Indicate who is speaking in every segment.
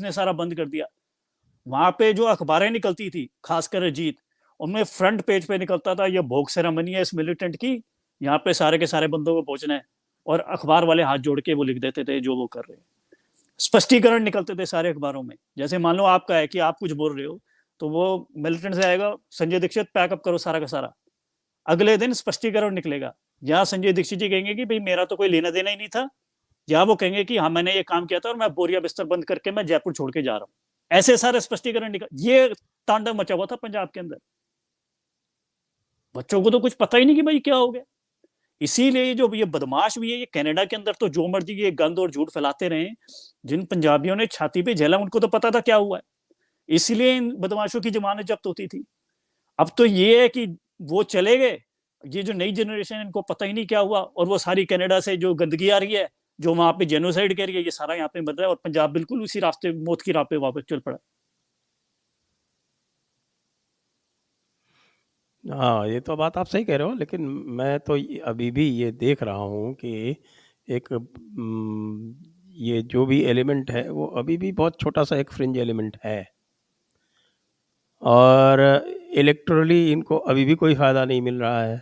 Speaker 1: ने सारा बंद कर दिया। वहां पे जो अखबारें निकलती थी, खासकर अजीत, उनमें फ्रंट पेज पे निकलता था ये भोग सेरेमनी है इस मिलिटेंट की, यहाँ पे सारे के सारे बंदों को पहुंचना है, और अखबार वाले हाथ जोड़ के वो लिख देते थे जो वो कर रहे हैं। स्पष्टीकरण निकलते थे सारे अखबारों में। जैसे मान लो आपका है कि आप कुछ बोल रहे हो, तो वो मिलिटेंट से आएगा, संजय दीक्षित पैकअप करो सारा का सारा, अगले दिन स्पष्टीकरण निकलेगा। या संजय दीक्षित जी कहेंगे कि भाई मेरा तो कोई लेना देना ही नहीं था, या वो कहेंगे कि हाँ मैंने ये काम किया था और मैं बोरिया बिस्तर बंद करके मैं जयपुर छोड़ के जा रहा हूँ। ऐसे सारे स्पष्टीकरण निकल, ये तांडव मचा हुआ था पंजाब के अंदर। बच्चों को तो कुछ पता ही नहीं कि भाई क्या हो गया। इसीलिए जो ये बदमाश भी है, ये कनाडा के अंदर तो जो मर्जी ये गंद और झूठ फैलाते रहे, जिन पंजाबियों ने छाती पे झेला उनको तो पता था क्या हुआ है, इसलिए इन बदमाशों की जमानत जब्त होती थी। अब तो ये है कि वो चले गए, ये जो नई जनरेशन इनको पता ही नहीं क्या हुआ, और वो सारी कनाडा से जो गंदगी आ रही है, जो वहां पे जेनोसाइड कर रही है, ये सारा यहाँ पे बन रहा है, और पंजाब बिल्कुल उसी रास्ते, मौत की राह पे वापस चल पड़ा।
Speaker 2: हाँ, ये तो बात आप सही कह रहे हो, लेकिन मैं तो अभी भी ये देख रहा हूँ कि एक ये जो भी एलिमेंट है वो अभी भी बहुत छोटा सा एक फ्रिंज एलिमेंट है, और इलेक्टोरली इनको अभी भी कोई फ़ायदा नहीं मिल रहा है।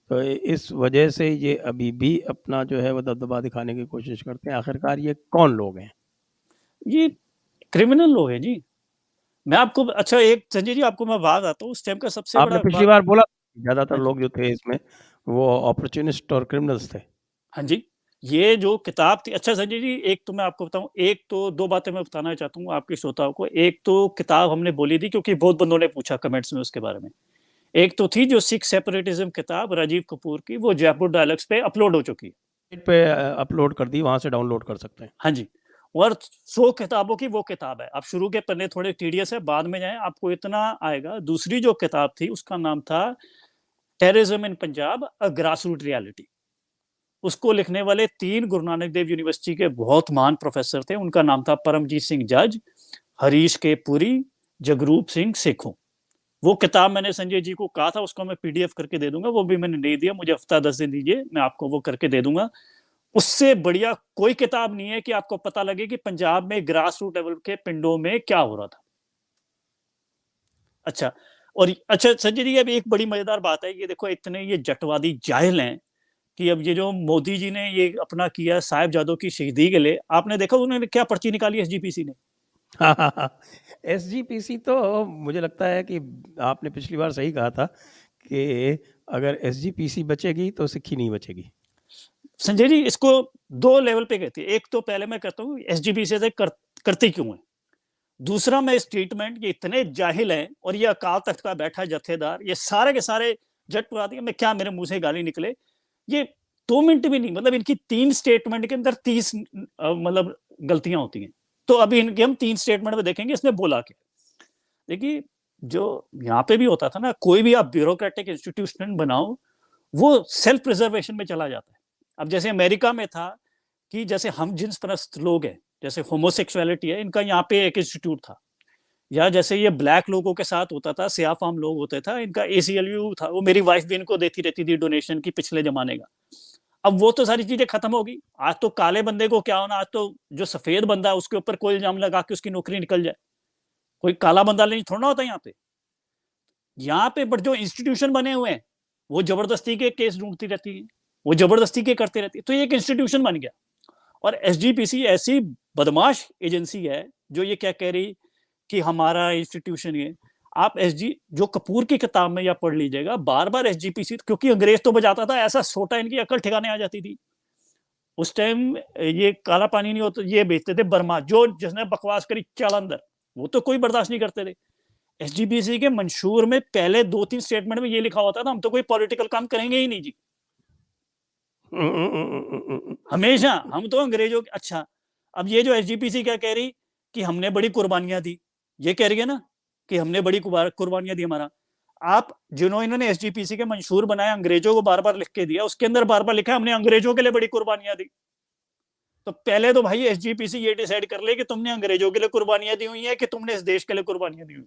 Speaker 2: तो इस वजह से ये अभी भी अपना जो है वो दबदबा दिखाने की कोशिश करते हैं। आखिरकार ये कौन लोग हैं?
Speaker 1: ये क्रिमिनल लोग हैं जी। मैं आपको अच्छा एक संजय जी आपको मैं बात आता हूँ, उस टाइम का सबसे
Speaker 2: आपने
Speaker 1: बड़ा
Speaker 2: पिछली बार बोला ज़्यादातर
Speaker 1: हाँ जी,
Speaker 2: लोग जो थे इसमें वो अपॉर्चुनिस्ट और क्रिमिनल्स थे।
Speaker 1: हाँ जी, ये जो किताब थी, अच्छा संजय जी एक तो मैं आपको बताऊं, एक तो दो बातें मैं बताना चाहता हूँ आपके श्रोताओं को। एक तो किताब हमने बोली थी क्योंकि बहुत बंदों ने पूछा कमेंट्स में उसके बारे में। एक तो थी जो सिख सेपरेटिज्म किताब राजीव कपूर की, वो जयपुर डायलॉग्स पे अपलोड हो चुकी है।
Speaker 2: पे अपलोड कर दी, वहाँ से डाउनलोड कर सकते हैं।
Speaker 1: हाँ जी, और 100 किताबों की वो किताब है। आप शुरू के पन्ने थोड़े टीडियस है, बाद में जाए आपको इतना आएगा। दूसरी जो किताब थी उसका नाम था terrorism in Punjab, a grass root reality. उसको लिखने वाले 3 गुरु नानक देव यूनिवर्सिटी के बहुत महान प्रोफेसर थे। उनका नाम था परमजीत सिंह जज, हरीश के पुरी, जगरूप सिंह सेखों। वो किताब मैंने संजय जी को कहा था उसको मैं पीडीएफ करके दे दूंगा, वो भी मैंने नहीं दिया, मुझे हफ्ता 10 दिन दीजिए, मैं आपको वो करके दे दूंगा। उससे बढ़िया कोई किताब नहीं है कि आपको पता लगे कि पंजाब में ग्रास रूट लेवल के पिंडों में क्या हो रहा था। अच्छा, और अच्छा संजय जी अभी एक बड़ी मजेदार बात है, ये देखो इतने ये जटवादी जाहिल हैं कि अब ये जो मोदी जी ने ये अपना किया साहिबजादों की शहीदी के लिए, आपने देखा उन्होंने क्या पर्ची निकाली एसजीपीसी ने।
Speaker 2: एसजीपीसी तो मुझे लगता है कि आपने पिछली बार सही कहा था कि अगर एसजीपीसी बचेगी तो सिक्खी नहीं बचेगी।
Speaker 1: संजय जी इसको 2 लेवल पे कहती है। एक तो पहले मैं कहता हूँ एसजीपीसी से करती क्यों है। दूसरा मैं स्टेटमेंट, ये इतने जाहिल हैं, और ये अकाल तख्त का बैठा जत्थेदार, ये सारे के सारे जटवादी, मैं क्या मेरे मुंह से गाली निकले, ये 2 मिनट भी नहीं, मतलब इनकी 3 स्टेटमेंट के अंदर 30 मतलब गलतियां होती हैं। तो अभी इनके हम 3 स्टेटमेंट में देखेंगे इसने बोला क्या। देखिए जो यहाँ पे भी होता था ना, कोई भी आप ब्यूरोक्रेटिक इंस्टीट्यूशन बनाओ, वो सेल्फ प्रिजर्वेशन में चला जाता है। अब जैसे अमेरिका में था कि जैसे हम जिन्स परस्त लोग हैं, जैसे होमोसेक्सुअलिटी है, इनका यहाँ पे एक इंस्टीट्यूट था। या जैसे ये ब्लैक लोगों के साथ होता था, सियाफाम लोग होते था, इनका एसीएलयू था, वो मेरी वाइफ भी इनको देती रहती थी डोनेशन की, पिछले जमाने का। अब वो तो सारी चीजें खत्म हो गई। आज तो काले बंदे को क्या होना, आज तो जो सफेद बंदा है उसके ऊपर कोई इल्जाम लगा के उसकी नौकरी निकल जाए, कोई काला बंदा नहीं थोड़ा होता यहाँ पे। यहाँ पे बट जो इंस्टीट्यूशन बने हुए हैं वो जबरदस्ती के केस ढूंढती रहती है, वो जबरदस्ती के करते रहती है, तो ये एक इंस्टीट्यूशन बन गया। और एसजीपीसी ऐसी बदमाश एजेंसी है जो ये क्या कह रही कि हमारा इंस्टीट्यूशन है। आप एसजी जो कपूर की किताब में या पढ़ लीजिएगा, बार बार एसजीपीसी, क्योंकि अंग्रेज तो बजाता था ऐसा सोटा इनकी अकल ठिकाने आ जाती थी। उस टाइम ये काला पानी नहीं होता, ये बेचते थे बर्मा, जो जिसने बकवास करी चल अंदर, वो तो कोई बर्दाश्त नहीं करते थे। एसजीपीसी के मंशूर में पहले 2-3 स्टेटमेंट में ये लिखा होता था हम तो कोई पॉलिटिकल काम करेंगे ही नहीं जी, हमेशा हम तो अंग्रेजों। अच्छा, अब ये जो एसजीपीसी क्या कह रही कि हमने बड़ी कुर्बानियां दी, ये कह रही है ना कि हमने बड़ी कुर्बानियां दी हमारा। आप जिन्होंने इन्होंने एसजीपीसी के मंशूर बनाए अंग्रेजों को बार बार लिख के दिया, उसके अंदर बार बार लिखा है हमने अंग्रेजों के लिए बड़ी कुर्बानियां दी। तो पहले तो भाई एसजीपीसी ये डिसाइड कर ले कि तुमने अंग्रेजों के लिए कुर्बानियां दी हुई है कि तुमने इस देश के लिए कुर्बानियां दी हुई।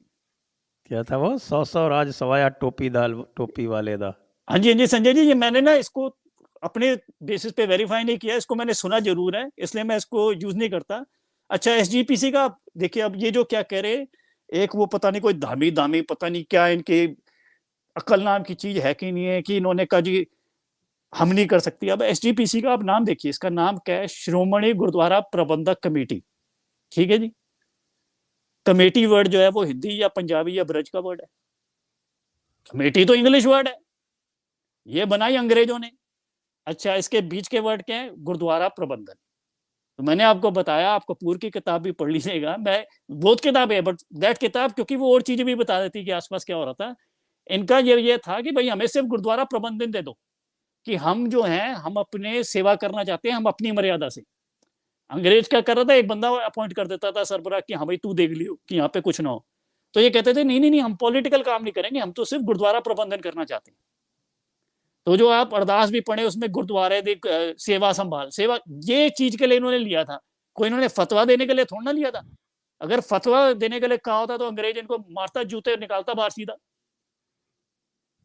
Speaker 2: क्या था वो, 100 राज सवाया टोपी दाल टोपी वाले दा।
Speaker 1: हाँ जी, हाँ जी संजय जी, ये मैंने ना इसको अपने बेसिस पे वेरीफाई नहीं किया, इसको मैंने सुना जरूर है, इसलिए मैं इसको यूज नहीं करता। अच्छा एसजीपीसी का देखिए, अब ये जो क्या कह रहे, एक वो पता नहीं कोई धामी धामी पता नहीं क्या इनके अकल नाम की चीज है कि नहीं है, कि इन्होंने कहा जी हम नहीं कर सकती। अब एसजीपीसी का आप नाम देखिए, इसका नाम क्या है, श्रोमणी गुरुद्वारा प्रबंधक कमेटी, ठीक है जी। कमेटी वर्ड जो है वो हिंदी या पंजाबी या ब्रज का वर्ड है, कमेटी तो इंग्लिश वर्ड है, ये बनाई अंग्रेजों ने। अच्छा इसके बीच के वर्ड क्या है, गुरुद्वारा प्रबंधन। तो मैंने आपको बताया, आपको पूर्व की किताब भी पढ़ लीजिएगा, मैं बहुत किताब है बट दैट किताब, क्योंकि वो और चीजें भी बता देती कि आसपास क्या हो रहा था। इनका ये था कि भाई हमें सिर्फ गुरुद्वारा प्रबंधन दे दो, कि हम जो हैं हम अपने सेवा करना चाहते हैं, हम अपनी मर्यादा से। अंग्रेज क्या कर रहा था, एक बंदा अपॉइंट कर देता था सरबराह कि हाँ भाई तू देख लियो कि यहाँ पे कुछ ना हो। तो ये कहते थे नहीं नहीं नहीं, हम पॉलिटिकल काम नहीं करेंगे, हम तो सिर्फ गुरुद्वारा प्रबंधन करना चाहते हैं। तो जो आप अरदास भी पढ़े उसमें गुरुद्वारे दी सेवा संभाल, सेवा ये चीज के लिए इन्होंने लिया था, कोई इन्होंने फतवा देने के लिए थोड़ा ना लिया था। अगर फतवा देने के लिए कहा होता तो अंग्रेज इनको मारता, जूते निकालता बाहर सीधा।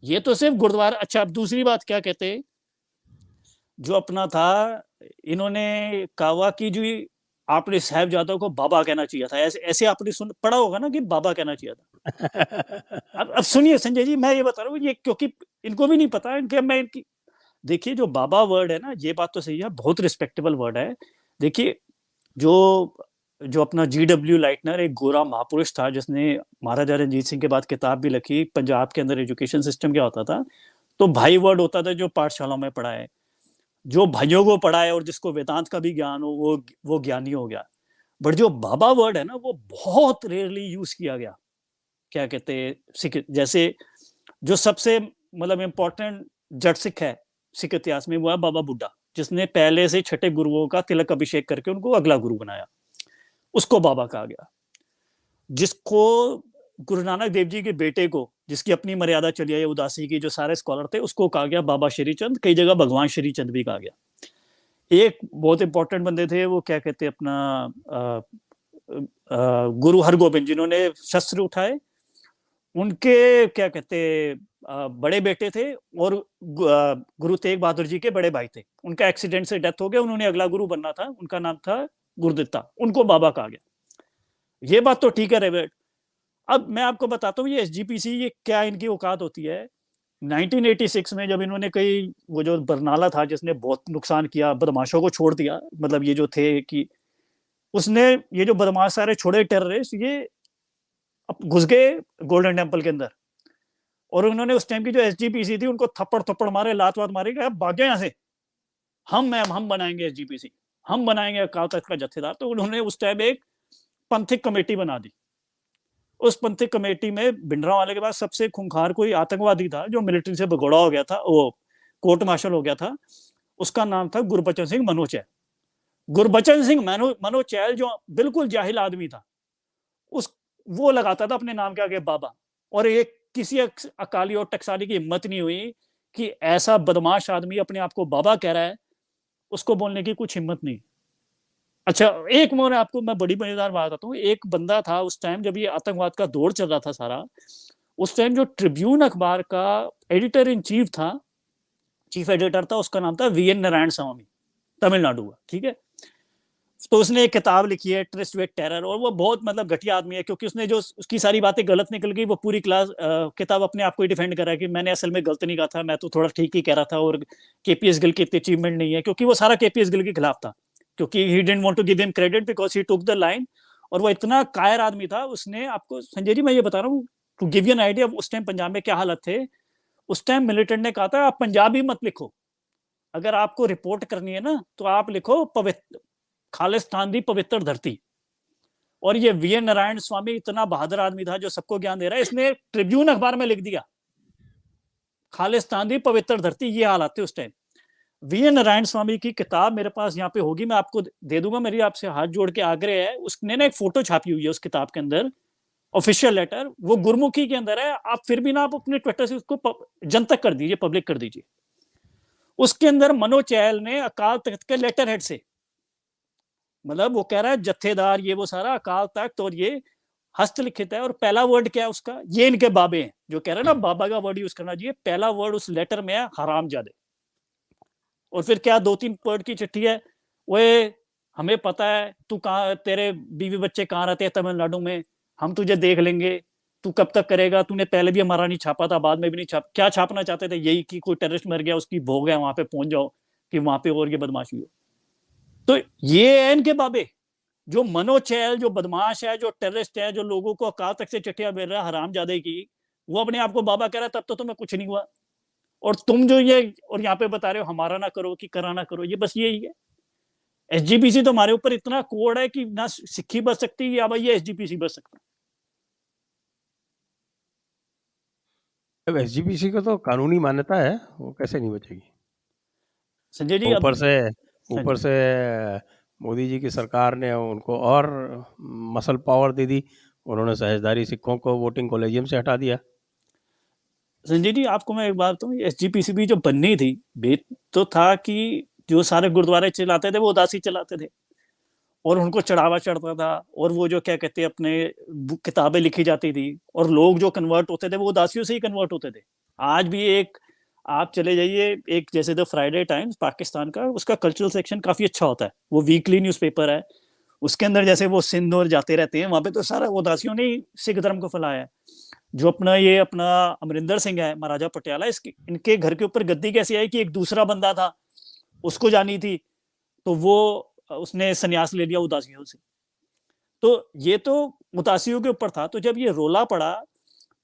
Speaker 1: ये तो सिर्फ गुरुद्वारा। अच्छा अब दूसरी बात क्या कहते, जो अपना था, इन्होंने कहा कि जो आपने साहबजादों को बाबा कहना चाहिए था, ऐसे ऐसे आपने सुन पढ़ा होगा ना कि बाबा कहना चाहिए था। अब सुनिए संजय जी, मैं ये बता रहा हूँ ये, क्योंकि इनको भी नहीं पता इनके, मैं इनकी देखिए जो बाबा वर्ड है ना, ये बात तो सही है, बहुत रिस्पेक्टेबल वर्ड है। देखिए जो जो अपना GW लाइटनर एक गोरा महापुरुष था, जिसने महाराजा रंजीत सिंह के बाद किताब भी लिखी, पंजाब के अंदर एजुकेशन सिस्टम क्या होता था। तो भाई वर्ड होता था जो पाठशालाओं में पढ़ा है, जो भाइयों को पढ़ा है और जिसको वेदांत का भी ज्ञान हो वो ज्ञानी हो गया। बट जो बाबा वर्ड है ना, वो बहुत रेयरली यूज किया गया। क्या कहते हैं सिख, जैसे जो सबसे मतलब इम्पोर्टेंट जट सिख है सिख इतिहास में, वो है बाबा बुड्ढा, जिसने पहले से छठे गुरुओं का तिलक अभिषेक करके उनको अगला गुरु बनाया, उसको बाबा कहा गया। जिसको गुरु नानक देव जी के बेटे को, जिसकी अपनी मर्यादा चली आई उदासी की, जो सारे स्कॉलर थे, उसको कहा गया बाबा श्रीचंद, कई जगह भगवान श्रीचंद भी कहा गया। एक बहुत इंपॉर्टेंट बंदे थे, वो क्या कहते हैं अपना गुरु हरगोबिंद, जिन्होंने शस्त्र उठाए, उनके क्या कहते बड़े बेटे थे, और गुरु तेग बहादुर जी के बड़े भाई थे, उनका एक्सीडेंट से डेथ हो गया, उन्होंने अगला गुरु बनना था, उनका नाम था गुरुदित्ता, उनको बाबा कहा गया। ये बात तो ठीक है रेवेट। अब मैं आपको बताता हूँ ये एसजीपीसी ये क्या इनकी औकात होती है। 1986 में जब इन्होंने कई, वो जो बरनाला था जिसने बहुत नुकसान किया, बदमाशों को छोड़ दिया, मतलब ये जो थे कि उसने ये जो बदमाश सारे छोड़े टेररिस्ट, ये अब घुस गए गोल्डन टेम्पल के अंदर, और उन्होंने उस टाइम की जो एसजीपीसी थी उनको थप्पड़ थप्पड़ मारे, लात वात मारे, कहा भाग्य यहाँ से, हम बनाएंगे एसजीपीसी, हम बनाएंगे अकाल तख्त का जत्थेदार। तो उन्होंने उस टाइम एक पंथिक कमेटी बना दी। उस पंथिक कमेटी में भिंडरांवाले के बाद सबसे खूंखार कोई आतंकवादी था जो मिलिट्री से भगोड़ा हो गया था, वो कोर्ट मार्शल हो गया था, उसका नाम था गुरबचन सिंह मनोचैल। गुरबचन सिंह मनोचैल जो बिल्कुल जाहिल आदमी था, उस वो लगाता था अपने नाम के आगे बाबा, और एक किसी अकाली और टकसाली की हिम्मत नहीं हुई कि ऐसा बदमाश आदमी अपने आप को बाबा कह रहा है, उसको बोलने की कुछ हिम्मत नहीं। अच्छा एक मोर आपको मैं बड़ी मजेदार बात बताता हूँ, एक बंदा था उस टाइम जब ये आतंकवाद का दौर चल रहा था सारा, उस टाइम जो ट्रिब्यून अखबार का एडिटर इन चीफ था, चीफ एडिटर था, उसका नाम था VN नारायण स्वामी, तमिलनाडु का, ठीक है। तो उसने एक किताब लिखी है ट्रस्ट विद टेरर, और वो बहुत मतलब घटिया आदमी है, क्योंकि उसने जो उसकी सारी बातें गलत निकल गई, वो पूरी क्लास किताब अपने आप को ही डिफेंड कर रहा है कि मैंने असल में गलत नहीं कहा था, मैं तो थोड़ा ठीक ही कह रहा था, और केपीएस गिल की इतनी अचीवमेंट नहीं है, क्योंकि वो सारा केपीएस गिल के खिलाफ था, क्योंकि he didn't want to give him credit because he took the line. और वो इतना कायर आदमी था, उसने आपको संजय जी मैं ये बता रहा हूँ to give you an idea उस टाइम पंजाब में क्या हालत थे। उस टाइम मिलिटेंट ने कहा था आप पंजाबी मत लिखो, अगर आपको रिपोर्ट करनी है ना तो आप लिखो पवित्र खालिस्तान दी पवित्र धरती। और ये VN नारायण स्वामी इतना बहादुर आदमी था जो सबको ज्ञान दे रहा है, इसने ट्रिब्यून अखबार में लिख दिया खालिस्तान दी पवित्र धरती। ये हालात थे उस टाइम। VN नारायण स्वामी की किताब मेरे पास यहाँ पे होगी, मैं आपको दे दूंगा, मेरी आपसे हाथ जोड़ के आग्रह है। उसने ना एक फोटो छापी हुई है उस किताब के अंदर, ऑफिशियल लेटर, वो गुरमुखी के अंदर है, आप फिर भी ना आप अपने ट्विटर से उसको जनतक कर दीजिए, पब्लिक कर दीजिए। उसके अंदर मनोचैल ने अकाल तख्त के लेटर हेड से, मतलब वो कह रहा है जत्थेदार ये वो सारा अकाल तख्त, और ये हस्तलिखित है। और पहला वर्ड क्या है उसका, ये इनके बाबे हैं जो कह रहे हैं ना बाबा का वर्ड यूज करना चाहिए, पहला वर्ड उस लेटर में है हरामजादे। और फिर क्या 2-3 वर्ड की चिट्ठी है, वो हमें पता है तू कहाँ, तेरे बीवी बच्चे कहाँ रहते हैं तमिलनाडु में, हम तुझे देख लेंगे, तू कब तक करेगा, तूने पहले भी हमारा नहीं छापा था, बाद में भी नहीं छाप, क्या छापना चाहते थे, यही कि कोई टेररिस्ट मर गया उसकी भोग है, वहां पे पहुंच जाओ कि वहां पे और ये बदमाशी हो। तो ये है इनके बाबे, जो मनोचैल, जो बदमाश है, जो टेररिस्ट है, जो लोगों को अकाल तक से चिट्ठियां भेज रहा है हरामजादे की, वो अपने आप को बाबा कह रहा है, तब तो तुम्हें कुछ नहीं हुआ। और तुम जो ये और यहाँ पे बता रहे हो हमारा ना करो कि करा ना करो, ये बस यही है। एसजीपीसी तो हमारे ऊपर इतना कोड है कि ना सिक्खी बच सकती या भाई ये एसजीपीसी बच सकता।
Speaker 2: अब एसजीपीसी को तो कानूनी मान्यता है, वो कैसे नहीं बचेगी?
Speaker 1: संजय जी अब
Speaker 2: ऊपर से
Speaker 1: हाँ
Speaker 2: ऊपर
Speaker 1: जी,
Speaker 2: से मोदी जी की सरकार ने उनको और मसल पावर दे दी, उन्होंने साझेदारी सिखों को वोटिंग कॉलेजियम से हटा दिया।
Speaker 1: संजय जी आपको मैं एक बात बताऊं, एसजीपीसी भी जो बननी थी, बेत तो था कि जो सारे गुरुद्वारे चलाते थे वो उदासी चलाते थे और उनको चढ़ावा चढ़ता था, और वो जो क्या कहते हैं अपने किताबें लिखी जाती थी, और लोग जो कन्वर्ट होते थे वो उदासियों से ही कन्वर्ट होते थे। आज भी एक आप चले जाइए, एक जैसे द फ्राइडे टाइम्स पाकिस्तान का, उसका कल्चरल सेक्शन काफी अच्छा होता है, वो वीकली न्यूज़पेपर है, उसके अंदर जैसे वो सिंध और जाते रहते हैं वहां पे, तो सारा उदासियों ने ही सिख धर्म को फैलाया है। जो अपना ये अपना अमरिंदर सिंह है, महाराजा पटियाला, इसके इनके घर के ऊपर गद्दी कैसी आई कि एक दूसरा बंदा था, उसको जानी थी, तो वो उसने संन्यास ले लिया उदासियों से। तो ये तो उदासियों के ऊपर था। तो जब ये रोला पड़ा,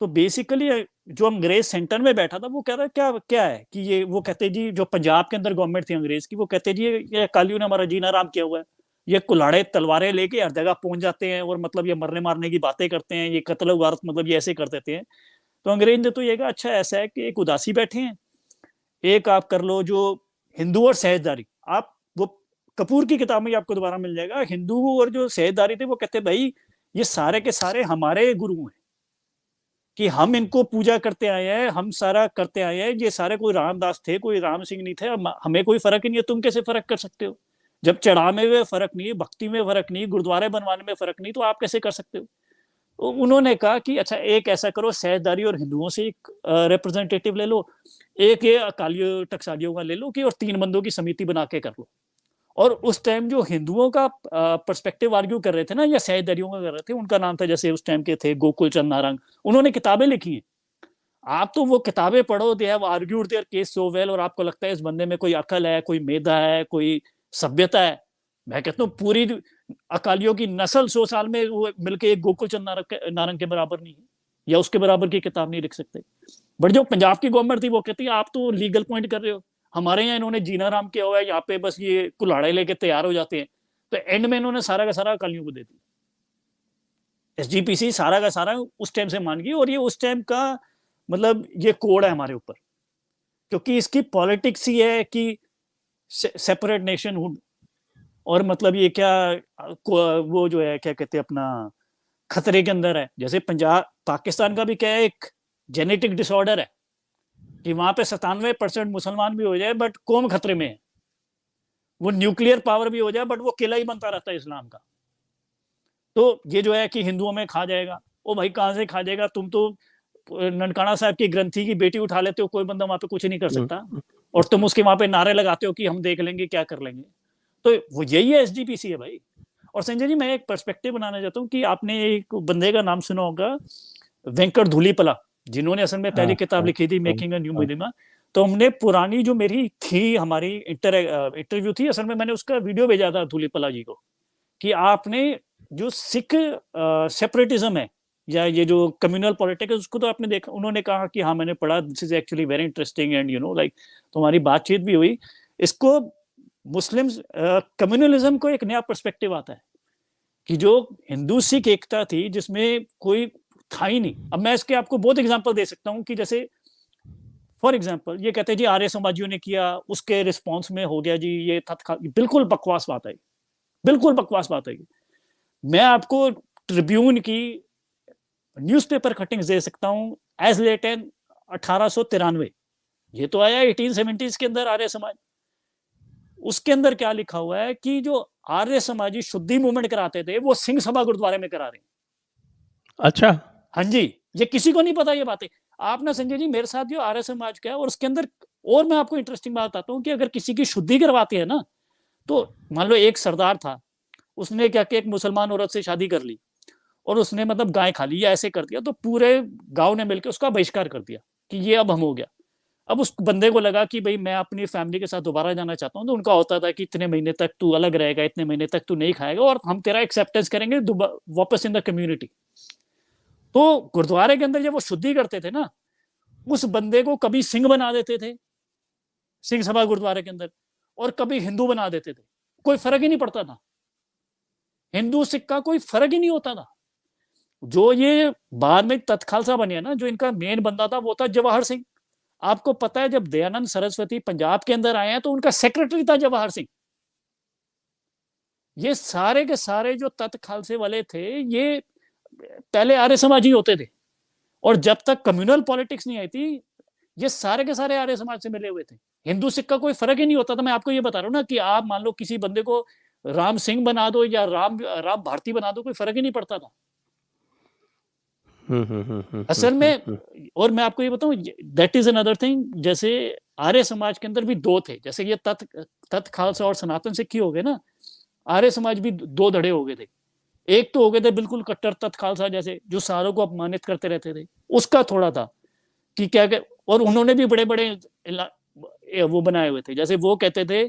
Speaker 1: तो बेसिकली जो अंग्रेज सेंटर में बैठा था वो कह रहा क्या क्या है कि ये, वो कहते जी जो पंजाब के अंदर गवर्नमेंट थी अंग्रेज की, वो कहते जी ये अकालियों ने हमारा जीना आराम किया हुआ है, ये कुल्हाड़े तलवारें लेके हर जगह पहुंच जाते हैं, और मतलब ये मरने मारने की बातें करते हैं, ये कत्ल वारत मतलब ये ऐसे कर देते हैं। तो अंग्रेज ने तो ये कहा अच्छा ऐसा है कि एक उदासी बैठे हैं, एक आप कर लो जो हिंदू और सेजदारी, आप वो कपूर की किताब में आपको दोबारा मिल जाएगा, हिंदू और जो सेजदारी थे वो कहते भाई ये सारे के सारे हमारे गुरु हैं, कि हम इनको पूजा करते आए हैं, हम सारा करते आए हैं, ये सारे कोई रामदास थे, कोई राम सिंह नहीं थे, हमें कोई फर्क ही नहीं है, तुम कैसे फर्क कर सकते हो? जब चढ़ावे में फर्क नहीं, भक्ति में फर्क नहीं, गुरुद्वारे बनवाने में फर्क नहीं, तो आप कैसे कर सकते हो? तो उन्होंने कहा कि अच्छा एक ऐसा करो, सहजदारी और हिंदुओं से एक रिप्रेजेंटेटिव ले लो, एक ये अकालियों टकसालियों का ले लो, कि और 3 बंदों की समिति बना के कर लो। और उस टाइम जो हिंदुओं का पर्सपेक्टिव आर्ग्यू कर रहे थे ना, या सहजदारियों का कर रहे थे, उनका नाम था जैसे उस टाइम के थे गोकुल चंद नारंग, उन्होंने किताबें लिखी हैं। आप तो वो किताबें पढ़ो, they have argued there case so well, और आपको लगता है इस बंदे में कोई अकल है, कोई मेधा है, कोई सभ्यता है। मैं कहता हूँ पूरी अकालियों की नस्ल 100 साल में वो मिलके एक गोकुल चंद नारंग के बराबर नहीं है, या उसके बराबर की किताब नहीं लिख सकते। बट जो पंजाब की गवर्नमेंट थी वो कहती है आप तो लीगल पॉइंट कर रहे हो, हमारे यहाँ इन्होंने जीना आराम किया हुआ है, यहाँ पे बस ये कुल्हाड़े लेके तैयार हो जाते हैं। तो एंड में इन्होंने सारा का सारा अकालियों को दे दिया। एसजीपीसी सारा का सारा उस टाइम से मान गई, और ये उस टाइम का मतलब ये कोड है हमारे ऊपर, क्योंकि इसकी पॉलिटिक्स ही है कि सेपरेट नेशनहुड, और मतलब ये क्या वो जो है क्या कहते हैं अपना खतरे के अंदर है। जैसे पंजाब पाकिस्तान का भी क्या है, एक जेनेटिक डिसऑर्डर है कि वहां पे 97% मुसलमान भी हो जाए बट कौम खतरे में है, वो न्यूक्लियर पावर भी हो जाए बट वो किला ही बनता रहता है इस्लाम का। तो ये जो है कि हिंदुओं में खा जाएगा, ओ भाई कहां से खा जाएगा, तुम तो ननकाना साहब की ग्रंथी की बेटी उठा लेते हो, कोई बंदा वहां पे कुछ नहीं कर
Speaker 2: हुँ,
Speaker 1: सकता, और तुम उसके वहां पे नारे लगाते हो कि हम देख लेंगे क्या कर लेंगे। तो वो यही है एसजीपीसी है भाई। और संजय जी मैं एक पर्सपेक्टिव बनाना चाहता हूँ कि आपने एक बंदे का नाम सुना होगा, वेंकट धूलीपला, जिन्होंने असल में
Speaker 2: हाँ,
Speaker 1: पहली किताब
Speaker 2: हाँ,
Speaker 1: लिखी थी
Speaker 2: हाँ,
Speaker 1: मेकिंग अ न्यू
Speaker 2: हाँ।
Speaker 1: मिनिमा। तो हमने पुरानी जो मेरी थी हमारी इंटरव्यू थी, असल में मैंने उसका वीडियो भेजा था धूलीपला जी को, कि आपने जो सिख सेपरेटिज्म है या ये जो कम्युनल पॉलिटिक्स है उसको तो आपने देखा। उन्होंने कहा कि हाँ मैंने पढ़ा, this is actually very interesting and you know like, तो हमारी बातचीत भी हुई। इसको मुस्लिम कम्युनलिज्म को एक नया पर्सपेक्टिव आता है कि जो हिंदू सिख एकता थी जिसमें कोई था ही नहीं। अब मैं इसके आपको बहुत एग्जांपल दे सकता हूँ कि जैसे फॉर एग्जांपल ये कहते हैं जी आर्य समाजियों ने किया, उसके रिस्पॉन्स में हो गया जी ये बिल्कुल बकवास बात है, बिल्कुल बकवास बात है। मैं आपको ट्रिब्यून की न्यूज़पेपर कटिंग्स दे सकता हूँ एज लेट एन 1893, ये तो आया 1870s के अंदर आर्य समाज। उसके अंदर क्या लिखा हुआ है कि जो आर्य समाजी शुद्धि मूवमेंट कराते थे वो सिंह सभा गुरुद्वारे में करा रहे हैं।
Speaker 2: अच्छा।
Speaker 1: हाँ जी, ये किसी को नहीं पता ये बातें। आप ना संजय जी मेरे साथ जो आर्य समाज का है और उसके अंदर, और मैं आपको इंटरेस्टिंग बात बताता हूँ कि अगर किसी की शुद्धि करवाते हैं ना, तो मान लो एक सरदार था उसने क्या किया, एक मुसलमान औरत से शादी कर ली और उसने मतलब गाय खा ली या ऐसे कर दिया, तो पूरे गांव ने मिलकर उसका बहिष्कार कर दिया कि ये अब हम हो गया। अब उस बंदे को लगा कि भाई मैं अपनी फैमिली के साथ दोबारा जाना चाहता हूँ, तो उनका होता था कि इतने महीने तक तू अलग रहेगा, इतने महीने तक तू नहीं खाएगा और हम तेरा एक्सेप्टेंस करेंगे वापस इन द कम्युनिटी। तो गुरुद्वारे के अंदर जब वो शुद्धि करते थे ना, उस बंदे को कभी सिंह बना देते थे सिंह सभा गुरुद्वारे के अंदर, और कभी हिंदू बना देते थे, कोई फर्क ही नहीं पड़ता था, हिंदू सिख का कोई फर्क ही नहीं होता था। जो ये बाद में तख्त खालसा बने ना, जो इनका मेन बंदा था वो था जवाहर सिंह। आपको पता है जब दयानंद सरस्वती पंजाब के अंदर आए हैं तो उनका सेक्रेटरी था जवाहर सिंह। ये सारे के सारे जो तख्त खालसे वाले थे ये पहले आर्य समाजी होते थे, और जब तक कम्युनल पॉलिटिक्स नहीं आई थी ये सारे के सारे आर्य समाज से मिले हुए थे। हिंदू सिख का कोई फर्क ही नहीं होता था। मैं आपको ये बता रहा हूँ ना कि आप मान लो किसी बंदे को राम सिंह बना दो या राम राम भारती बना दो, कोई फर्क ही नहीं पड़ता था असल में। और मैं आपको ये बताऊं, दैट इज अनदर थिंग। जैसे आर्य समाज के अंदर भी दो थे, जैसे ये तत् खालसा और सनातन सिख हो गए ना, आर्य समाज भी दो धड़े हो गए थे। एक तो हो गए थे बिल्कुल कट्टर तत् खालसा जैसे, जो सारों को अपमानित करते रहते थे, उसका थोड़ा था कि क्या और उन्होंने भी बड़े बड़े वो बनाए हुए थे। जैसे वो कहते थे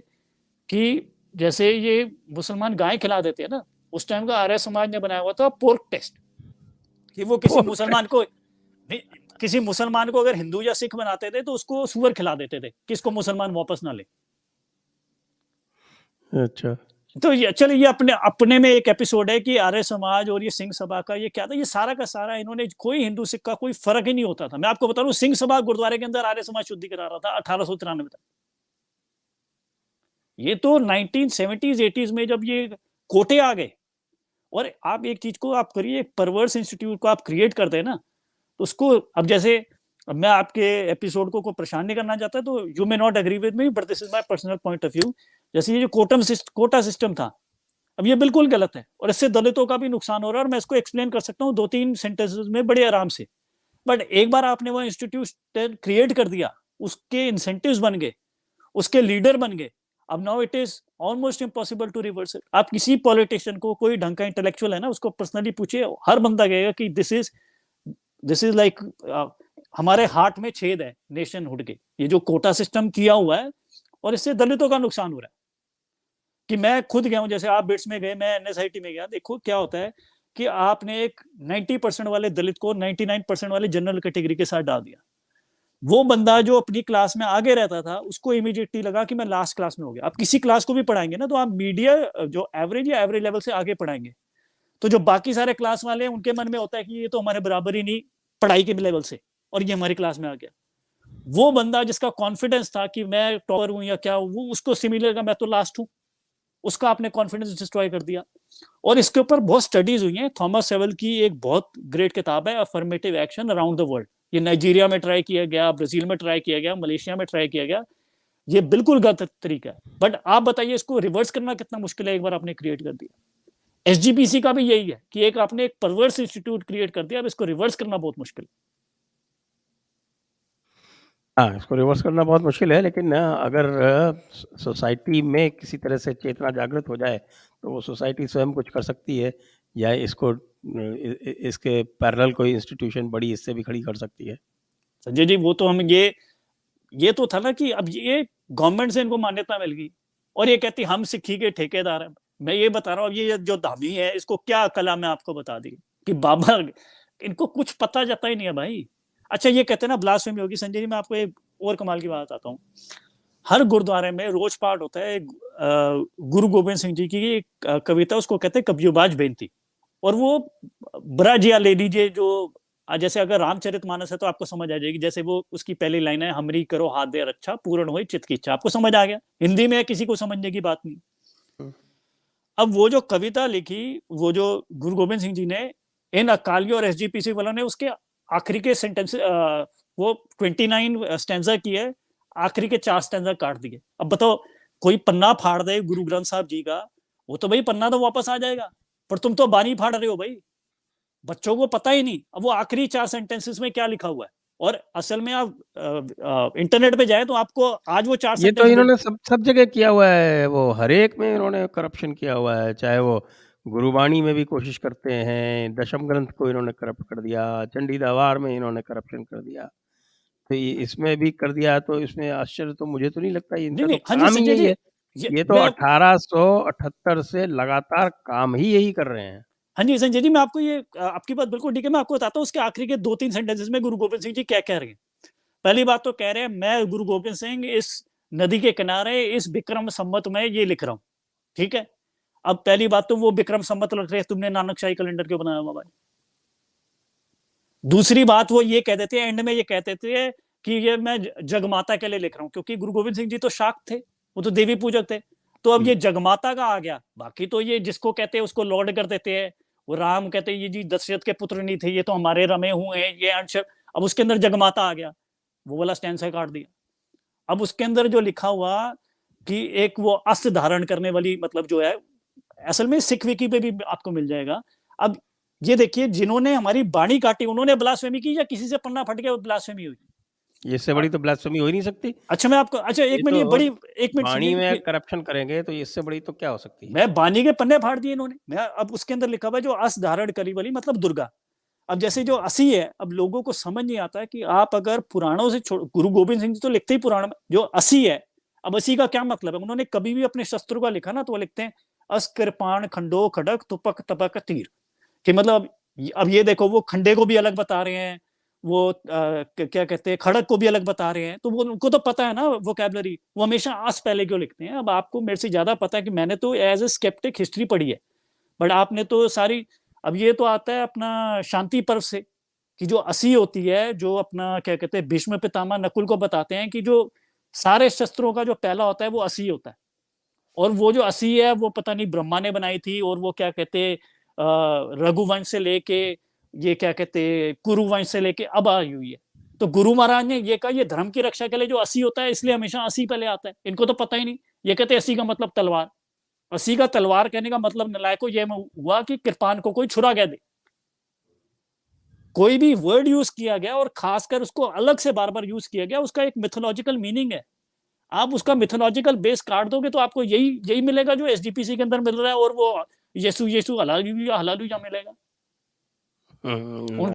Speaker 1: कि जैसे ये मुसलमान गाय खिला देते हैं ना, उस टाइम का आर्य समाज ने बनाया हुआ था पोर्क टेस्ट, कि वो किसी मुसलमान को अगर हिंदू या सिख बनाते थे तो उसको सुअर खिला देते थे कि इसको मुसलमान वापस ना ले।
Speaker 2: अच्छा।
Speaker 1: तो ये चलिए, ये अपने अपने में एक एपिसोड है कि आर्य समाज और ये सिंह सभा का ये क्या था, ये सारा का सारा इन्होंने कोई हिंदू सिख का कोई फर्क ही नहीं होता था। मैं आपको बता रहा हूँ, सिंह सभा गुरुद्वारे के अंदर आर्य समाज शुद्धि करा रहा था 1893 तक। ये तो 1970s 80s में जब ये कोटे आ गए, और आप एक चीज को आप करिए, एक परवर्स इंस्टीट्यूट को आप क्रिएट करते हैं ना, तो उसको अब जैसे, अब मैं आपके एपिसोड को परेशान नहीं करना चाहता, तो you may not agree with me but this is my personal point of view. जैसे ये जो कोटा सिस्टम था, अब ये बिल्कुल गलत है और इससे दलितों का भी नुकसान हो रहा है, और मैं इसको एक्सप्लेन कर सकता हूँ 2-3 सेंटेंसेस में बड़े आराम से। बट एक बार आपने वो इंस्टीट्यूट क्रिएट कर दिया, उसके इंसेंटिव्स बन गए, उसके लीडर बन गए, अब now it is almost impossible to reverse it. आप किसी पॉलिटिशियन को, कोई ढंग का इंटेलेक्चुअल है ना, उसको पर्सनली पूछिए, हर बंदा कहेगा कि दिस इज लाइक हमारे हार्ट में छेद है नेशनहुड के, ये जो कोटा सिस्टम किया हुआ है, और इससे दलितों का नुकसान हो रहा है। कि मैं खुद गया हूं, जैसे आप बिट्स में गए, मैं एनएसआईटी में गया, देखो क्या होता है कि आपने एक 90% वाले दलित को 99% वाले जनरल कैटेगरी के साथ डाल दिया। वो बंदा जो अपनी क्लास में आगे रहता था, उसको इमीडिएटली लगा कि मैं लास्ट क्लास में हो गया। आप किसी क्लास को भी पढ़ाएंगे ना, तो आप मीडिया जो एवरेज या एवरेज लेवल से आगे पढ़ाएंगे, तो जो बाकी सारे क्लास वाले हैं उनके मन में होता है कि ये तो हमारे बराबर ही नहीं पढ़ाई के लेवल से, और ये हमारी क्लास में आ गया। वो बंदा जिसका कॉन्फिडेंस था कि मैं टॉपर हूं या क्या हूं, वो उसको सिमिलर का मैं तो लास्ट हूं, उसका आपने कॉन्फिडेंस डिस्ट्रॉय कर दिया। और इसके ऊपर बहुत स्टडीज हुई हैं। थॉमस सेवल की एक बहुत ग्रेट किताब है, affirmative action around the world. ये नाइजीरिया में ट्राई किया गया, ब्राजील में ट्राई किया गया, मलेशिया में ट्राई किया गया। ये बिल्कुल गलत तरीका है, बट आप बताइए इसको रिवर्स करना कितना मुश्किल है, एक बार आपने क्रिएट कर दिया। एसजीपीसी का भी यही है कि एक आपने एक परवर्स इंस्टीट्यूट क्रिएट कर दिया, अब इसको रिवर्स करना बहुत मुश्किल है।
Speaker 2: हाँ, इसको रिवर्स करना बहुत मुश्किल है, लेकिन अगर सोसाइटी में किसी तरह से चेतना जागृत हो जाए, तो वो सोसाइटी स्वयं कुछ कर सकती है, या इसको इसके पैरेलल कोई इंस्टीट्यूशन बड़ी इससे भी खड़ी कर सकती है।
Speaker 1: संजय जी, वो तो हम ये तो था ना कि अब ये गवर्नमेंट से इनको मान्यता मिल गई, और ये कहती हम सिक्खी के ठेकेदार हैं। मैं ये बता रहा हूँ, ये जो धामी है इसको क्या अकल है, मैं आपको बता दी कि बाबा, इनको कुछ पता जाता ही नहीं है भाई। अच्छा, ये कहते हैं ना ब्लास्फेमी होगी। संजय जी, मैं आपको एक और कमाल की बात आता हूँ। हर गुरुद्वारे में रोज पाठ होता है, गुरु गोबिंद सिंह जी की एक कविता, उसको कहते हैं कब्यूबाज बेनती। और वो ब्रजिया ले लीजिए, जो जैसे अगर रामचरितमानस है तो आपको समझ आ जाएगी। जैसे वो उसकी पहली लाइन है, हमरी करो हाथ दे रक्षा, पूर्ण हुई चित्त की इच्छा। आपको समझ आ गया, हिंदी में किसी को समझने की बात नहीं। अब वो जो कविता लिखी, वो जो गुरु गोबिंद सिंह जी ने, इन अकालियों और एसजीपीसी वालों ने उसके आखिरी के सेंटेंस, वो 29 स्टैंजा की है, आखिरी के 4 स्टैंजा काट दिए। अब बताओ, कोई पन्ना फाड़ दे गुरु ग्रंथ साहब जी का, वो तो भाई पन्ना तो वापस आ जाएगा, पर तुम तो बानी फाड़ रहे हो भाई, बच्चों को पता ही नहीं। अब वो आखिरी 4 सेंटेंसेस में क्या लिखा हुआ है, और असल में आप इंटरनेट पे जाएँ तो आपको आज वो 4
Speaker 2: ये तो
Speaker 1: सेंटेंस मिल
Speaker 2: इन्होंने सब सब जगह किया हुआ है, वो हर एक में इन्होंने करप्शन किया हुआ है, चाहे वो गुरबाणी में भी कोशिश करते हैं, दशम ग्रंथ को इन्होंने करप्ट कर दिया, चंडी दावार में इन्होंने करप्शन कर दिया, तो ये इसमें भी कर दिया, तो इसमें आश्चर्य तो मुझे तो नहीं लगता,
Speaker 1: नहीं,
Speaker 2: इनका तो
Speaker 1: नहीं। हाँ जी,
Speaker 2: काम ही
Speaker 1: संजय
Speaker 2: यही
Speaker 1: जी,
Speaker 2: है। ये तो
Speaker 1: मैं आप
Speaker 2: 1878 से लगातार काम ही यही कर रहे हैं।
Speaker 1: हाँ जी, संजय जी, मैं आपको ये आपकी बात बिल्कुल ठीक है, मैं आपको बताता हूँ उसके आखिरी के 2-3 सेंटेंसेस में गुरु गोबिंद सिंह जी क्या कह रहे हैं। पहली बात तो कह रहे हैं, मैं गुरु गोबिंद सिंह इस नदी के किनारे इस विक्रम संवत में ये लिख रहा हूँ, ठीक है? अब पहली बात तो वो विक्रम संवत लिख रहे हैं, तुमने नानकशाही कैलेंडर क्यों बनाया हुआ भाई? दूसरी बात वो ये कह देते हैं, एंड में ये कहते थे कि ये मैं जगमाता के लिए लिख रहा हूँ, क्योंकि गुरु गोबिंद सिंह जी तो शाक्त थे, वो तो देवी पूजक थे। तो अब
Speaker 2: हुँ।
Speaker 1: ये जगमाता का आ गया, बाकी तो ये जिसको कहते हैं उसको लॉर्ड कर देते हैं। वो राम कहते हैं ये जी दशरथ के पुत्र नहीं थे, ये तो हमारे रमे हुए हैं, ये अंश। अब उसके अंदर जगमाता आ गया, वो वाला स्टैंजा काट दिया। अब उसके अंदर जो लिखा हुआ कि एक वो अस्त धारण करने वाली, मतलब जो है, असल में सिख विकी पे भी आपको मिल जाएगा। अब ये देखिए, जिन्होंने हमारी बाणी काटी उन्होंने ब्लास्फेमी की, या किसी से पन्ना फट गया ब्लास्फेमी हुई?
Speaker 2: इससे
Speaker 1: अ,
Speaker 2: बड़ी तो ब्लास्फेमी हो ही नहीं सकती।
Speaker 1: अच्छा मैं आपको, अच्छा
Speaker 2: ये
Speaker 1: 1 मिनट,
Speaker 2: तो
Speaker 1: ये बड़ी 1 मिनट
Speaker 2: वाणी में
Speaker 1: सुनिए।
Speaker 2: करप्शन करेंगे तो इससे बड़ी तो क्या हो सकती है?
Speaker 1: मैं बानी के पन्ने फाड़ दिए इन्होंने। मैं अब उसके अंदर लिखा हुआ है जो अस धारण करी वाली, मतलब दुर्गा। अब जैसे जो असी है, अब लोगों को समझ नहीं आता है कि आप अगर पुराणों से छोड़, गुरु गोबिंद सिंह जी तो लिखते ही पुराण में जो असी है। अब असी का क्या मतलब है? उन्होंने कभी भी अपने शस्त्रों का लिखा ना तो वो लिखते हैं अस कृपाण खंडो खड़क तुपक तपक तीर, कि मतलब अब ये देखो, वो खंडे को भी अलग बता रहे हैं, वो क्या कहते हैं खड़क को भी अलग बता रहे हैं, तो वो उनको तो पता है ना वोकैबुलरी, वो हमेशा आस पहले क्यों लिखते हैं? अब आपको मेरे से ज्यादा पता है कि मैंने तो एज ए स्केप्टिक हिस्ट्री पढ़ी है, बट आपने तो सारी। अब ये तो आता है अपना शांति पर्व से, कि जो असी होती है, जो अपना क्या कहते हैं भीष्म पितामह नकुल को बताते हैं कि जो सारे शस्त्रों का जो पहला होता है वो असी होता है, और वो जो असी है वो पता नहीं ब्रह्मा ने बनाई थी, और वो क्या कहते रघुवंश से लेके, ये क्या कहते कुरुवंश से लेके अब आई हुई है। तो गुरु महाराज ने ये कहा, ये धर्म की रक्षा के लिए जो असी होता है इसलिए हमेशा असी पहले आता है। इनको तो पता ही नहीं, ये कहते असी का मतलब तलवार। असी का तलवार कहने का मतलब नलायको ये हुआ कि कृपान को कोई छुरा कह दे। कोई भी वर्ड यूज किया गया और खासकर उसको अलग से बार बार यूज किया गया, उसका एक मिथोलॉजिकल मीनिंग है। आप उसका मिथोलॉजिकल बेस काट दोगे तो आपको यही यही मिलेगा जो एसजीपीसी के अंदर मिल रहा है, और वो यीशु यीशु हलालुया हलालुया मिलेगा।
Speaker 2: हुँ,
Speaker 1: उन